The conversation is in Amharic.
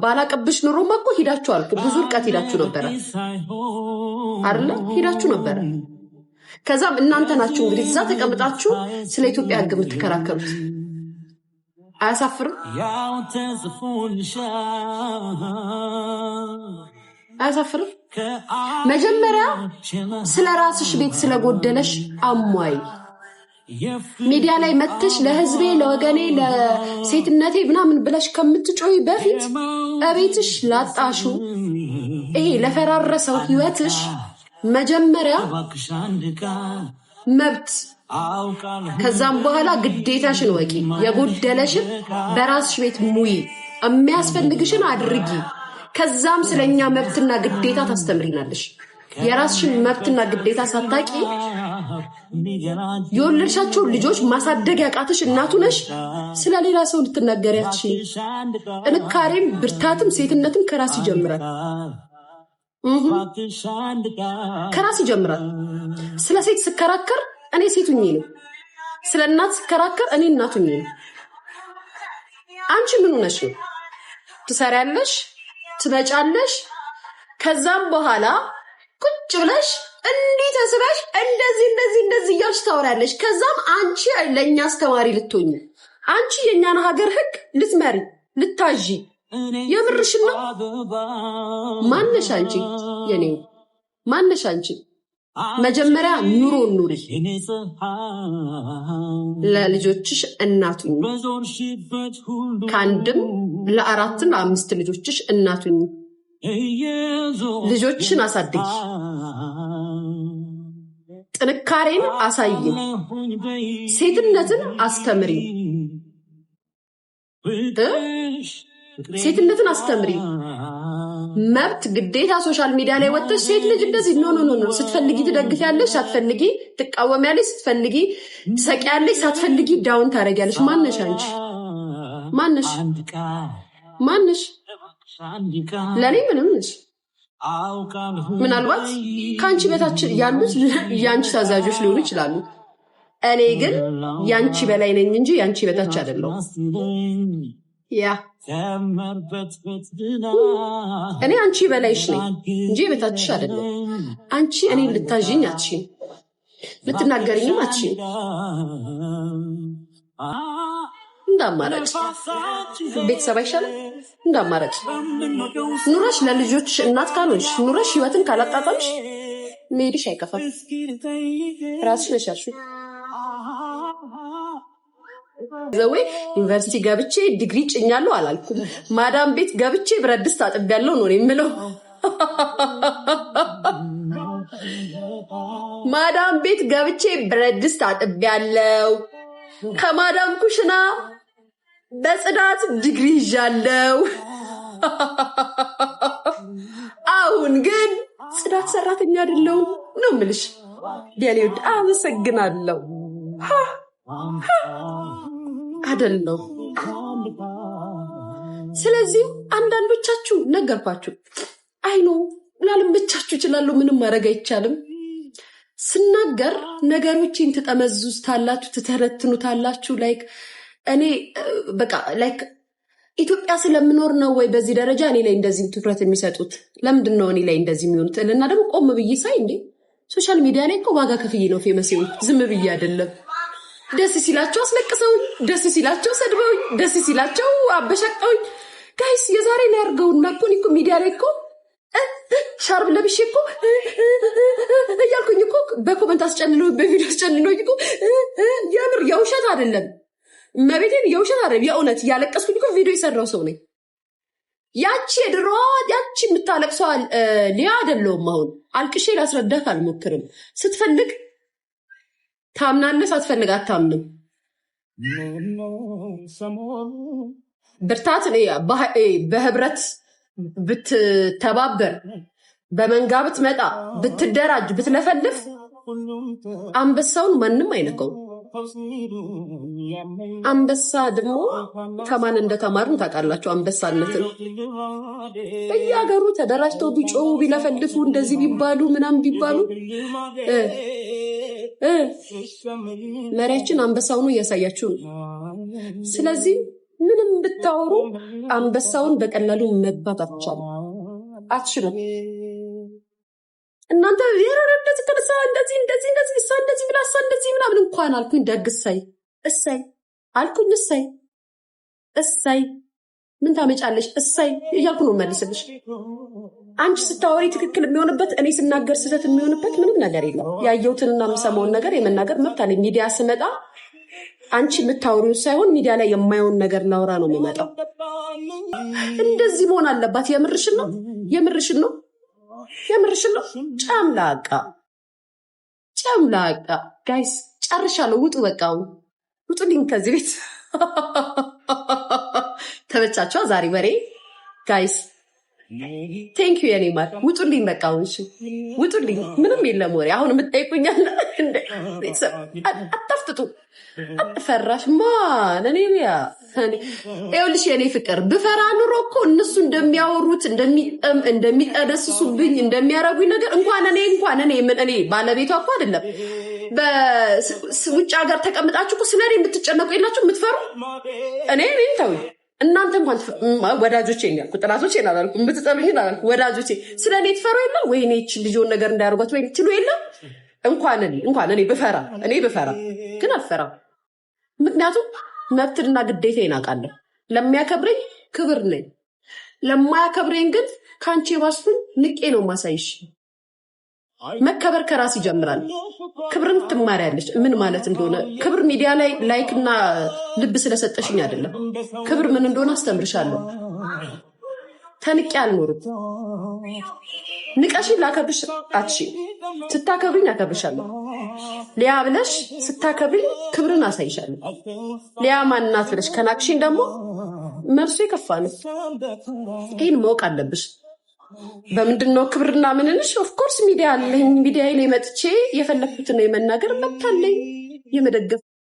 ባላቀብሽ ኑሮማ እኮ ሄዳችሁ አልኩ ብዙ ርቀት ሄዳችሁ ነበር አይደል ሄዳችሁ ነበር ከዛም እናንተ ናችሁ እንግዲህ እዛ ተቀምጣችሁ ስለ ኢትዮጵያ ህግ የምትከራከሩት አያሳፍርም አያሳፍርም መጀመሪያ ስለ ራስሽ ቤት ስለጎደለሽ አሟይ ሚዲያ ላይ መጥተሽ ለህዝቤ ለወገኔ ለሴትነቴ ምናምን ብለሽ ከምትጮይ በፊት አቤትሽ ላጣሹ ይሄ ለፈራረሰው ህይወትሽ መጀመሪያ መብት ከዛም በኋላ ግዴታሽን ወቂ የጎደለሽን በራስሽ ቤት ሙይ የሚያስፈልግሽን አድርጊ ከዛም ስለኛ መብትና ግዴታ ታስተምሪናለሽ የራስሽን መብትና ግዴታ ሳታቂ የወለድሻቸው ልጆች ማሳደግ ያቃተሽ እናቱ ነሽ ስለሌላ ሰው ልትናገሪያትሽ ጥንካሬም ብርታትም ሴትነትም ከራስ ይጀምራል ከራስ ይጀምራል ስለ ሴት ስከራከር እኔ ሴቱኝ ነው ስለ እናት ስከራከር እኔ እናቱኝ ነው አንቺ ምን ሆነሽ ነው ትሰሪያለሽ ትመጫለሽ ከዛም በኋላ ቁጭ ብለሽ እንዴት ተስበሽ እንደዚህ እያልሽ ታወራለሽ ከዛም አንቺ ለኛ አስተማሪ ልትሆኚ አንቺ የኛን ሀገር ህግ ልትመሪ ልታጂ የምርሽ ነው ማነሽ አንቺ የኔ ማነሽ አንቺ መጀመሪያ ኑሮ ኑሪ ለልጆችሽ እናቱኝ ካንድም ለአራትም ለአምስት ልጆችሽ እናቱኝ ልጆችሽን አሳድጊ ጥንካሬን አሳይ ሴትነትን አስተምሪ ሴትነትን አስተምሪ መብት ግዴታ ሶሻል ሚዲያ ላይ ወጥተሽ ሴት ልጅ እንደዚህ ኖ ስትፈልጊ ትደግፊያለሽ ሳትፈልጊ ትቃወሚያለሽ ስትፈልጊ ትሰቂያለሽ ሳትፈልጊ ዳውን ታረጊያለሽ ማነሽ አንቺ ማነሽ ለኔ ምንም ነሽ ምናልባት ካንቺ በታች ያሉት ያንቺ ታዛዦች ሊሆኑ ይችላሉ እኔ ግን ያንቺ በላይ ነኝ እንጂ ያንቺ በታች አይደለም ያ እኔ አንቺ በላይሽ ነኝ እንጂ በታችሽ አይደለም አንቺ እኔ ልታዥኝ አትሽኝ ልትናገሪኝም አትሽኝ እንዳማራጭ ቤተሰብ አይሻልም እንዳማራጭ ኑረሽ ለልጆች እናት ካልሆንሽ ኑረሽ ህይወትን ካላጣጣምሽ መሄድሽ አይከፋም ራስሽ ነሽ ያልሽው ዘዌ ዩኒቨርሲቲ ገብቼ ዲግሪ ጭኛለሁ አላልኩም ማዳም ቤት ገብቼ ብረት ድስት አጥቤያለሁ ነው የምለው ማዳም ቤት ገብቼ ብረት ድስት አጥቤያለሁ ከማዳም ኩሽና በጽዳት ዲግሪ ይዣለሁ አሁን ግን ጽዳት ሰራተኛ አይደለሁም ነው የምልሽ ዲያሌው አመሰግናለሁ አይደለም ስለዚህ አንዳንዶቻችሁ ነገርኳችሁ አይኖ ላለም ብቻችሁ ይችላል ምንም ማድረግ አይቻልም ስናገር ነገሮችን ተጠመዙታላችሁ ተተረትኑታላችሁ ላይክ እኔ በቃ ላይክ ኢትዮጵያ ስለምኖር ነው ወይ በዚህ ደረጃ እኔ ላይ እንደዚህ ትኩረት የሚሰጡት ለምንድን ነው እኔ ላይ እንደዚህ የሚሆኑት እና ደግሞ ቆም ብዬ ሳይ እንዴ ሶሻል ሚዲያ ላይ እኮ ዋጋ ከፍዬ ነው ፌመስ የሆንኩት ዝም ብዬ አይደለም ደስ ሲላቸው አስለቅሰውኝ ደስ ሲላቸው ሰድበውኝ ደስ ሲላቸው አበሸቀውኝ ጋይስ የዛሬ ላይ አርገውና እኮ ሚዲያ ላይ እኮ ሻርብ ለብሼ እኮ እያልኩኝ እኮ በኮመንት አስጨልለው በቪዲዮ አስጨልለው እኮ ያምር የውሸት አይደለም መቤቴን የውሸት አይደለም የእውነት ያለቀስኩኝ እኮ ቪዲዮ የሰራው ሰው ነኝ ያቺ ድሮ ያቺ የምታለቅሰው ሊያ አይደለም አሁን አልቅሼ ላስረዳት አልሞክርም ስትፈልግ ታምናለህ ሳትፈልግ አታምንም ብርታት በህብረት ብትተባበር በመንጋ ብትመጣ ብትደራጅ ብትለፈልፍ አንበሳውን ማንም አይነካው አንበሳ ደግሞ ከማን እንደተማርን ታውቃላችሁ አንበሳነትን በየሀገሩ ተደራጅተው ቢጮሁ ቢለፈልፉ እንደዚህ ቢባሉ ምናምን ቢባሉ መሪያችን አንበሳው ነው እያሳያችሁ ነው ስለዚህ ምንም ብታወሩ አንበሳውን በቀላሉ መግባት አትችሉም። እናንተ እንደዚህ ከነሳ እንደዚህ ብላ እንደዚህ ምናምን እንኳን አልኩኝ። ደግ እሰይ አልኩኝ። እሰይ ምን ታመጫለሽ? እሰይ እያልኩ ነው መልስልሽ። አንቺ ስታወሪ ትክክል የሚሆንበት እኔ ስናገር ስህተት የሚሆንበት ምንም ነገር የለም። ያየሁትንና የምሰማውን ነገር የመናገር መብት አለኝ። ሚዲያ ስመጣ አንቺ የምታወሪው ሳይሆን ሚዲያ ላይ የማየውን ነገር ላውራ ነው የሚመጣው። እንደዚህ መሆን አለባት። የምርሽን ነው። ጨምላቃ ጋይስ ጨርሻለሁ። ውጡ፣ በቃ ውጡልኝ ከዚህ ቤት። ተመቻቸዋ ዛሬ በሬ ጋይስ። ቴንክ ዩ የኔ ማር። ውጡልኝ በቃ ውጡልኝ። ምንም የለም ወሬ። አሁን የምትጠይቁኛል ቤተሰብ አታፍጥጡ። ፈራሽ ማን? እኔ ይኸውልሽ የኔ ፍቅር ብፈራ ኑሮ እኮ እነሱ እንደሚያወሩት እንደሚጠደስሱብኝ እንደሚያረጉኝ ነገር እንኳን እኔ ባለቤቷ እኮ አይደለም። በውጭ ሀገር ተቀምጣችሁ እኮ ስለኔ የምትጨነቁ የላችሁ የምትፈሩ። እኔ ተውኝ። እናንተ እንኳን ወዳጆቼ ያልኩ ጥላቶቼ አላልኩ፣ የምትጠሉኝ አላልኩ። ወዳጆቼ ስለኔ ትፈሩ የለ ወይ? እኔ ይህችን ልጅውን ነገር እንዳያደርጓት ወይ ትሉ የለ? እንኳን እኔ ብፈራ ግን አልፈራም። ምክንያቱም መብትና ግዴታ ይናቃለሁ። ለሚያከብረኝ ክብር ነኝ፣ ለማያከብረኝ ግን ከአንቺ የባስኩኝ ንቄ ነው ማሳይሽ። መከበር ከራስ ይጀምራል። ክብርን ትማሪያለሽ ምን ማለት እንደሆነ። ክብር ሚዲያ ላይ ላይክና ልብ ስለሰጠሽኝ አይደለም። ክብር ምን እንደሆነ አስተምርሻለሁ። ተንቄ አልኖርም። ንቀሽን ላከብርሽ አትችይም። ስታከብሪኝ አከብርሻለሁ። ሊያ ብለሽ ስታከብሪኝ ክብርን አሳይሻለሁ። ሊያ ማንናት ብለሽ ከናቅሽኝ ደግሞ መልሶ የከፋ ነው። ይህን ማወቅ አለብሽ። በምንድነው ክብርና ምንንሽ? ኦፍኮርስ ሚዲያ አለኝ። ሚዲያ ላይ መጥቼ የፈለኩትን የመናገር መብት አለኝ። የመደገፍ